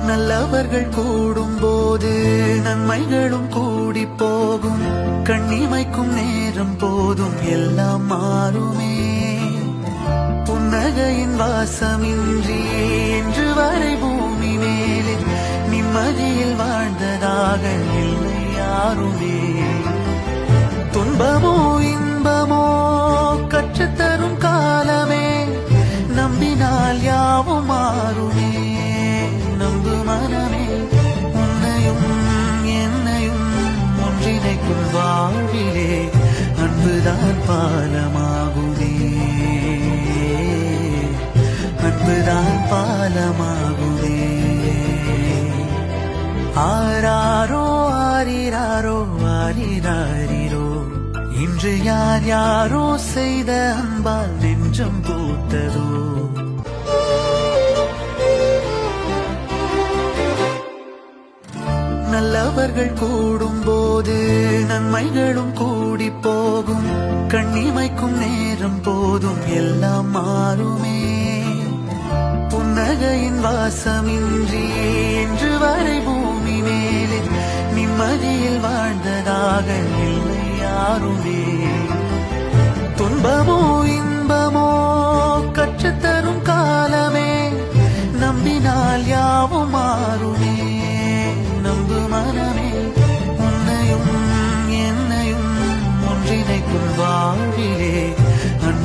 நல்லவர்கள் கூடும்போது நன்மைகளும் கூடி போகும். கண்ணிமைக்கும் நேரம் போதும் எல்லாம் மாறுமே. புன்னகையின் வாசமின்றி என்று வரை பூமி மேலே நிம்மதியில் வாழ்ந்ததாக இல்லை யாருமே. துன்பமோ இன்பமோ கற்றுத்தரும் காலமே, நம்பினால் யாவும் மாறுமே. நம்பு மனமே, உன்னையும் என்னையும் ஒன்றிணைக்கும் வாழ்விலே அன்புதான் பாலமாகுமே. அன்புதான் பாலமாகுமே. ஆராரோ ஆரிராரோ ஆரிராரிரோ, இன்று யார் யாரோ செய்த அன்பால் நெஞ்சம் பூத்ததோ. நல்லவர்கள் கூடும்போது நன்மைகளும் கூடி போகும். கண்ணிமைக்கும் நேரம் போதும் எல்லாம் மாறுமே. புன்னகையின் வாசமின்றி என்று வரை பூமி மேலே நிம்மதியில் வாழ்ந்ததாக இல்லை யாருமே. துன்பமோ இன்பமோ கற்றுத்தரும் காலமே, நம்பினால் யாவும் மாறுமே. நம்பு மனமே, உன்னையும் என்னையும் ஒன்றிணைக்கும் வாழ்விலே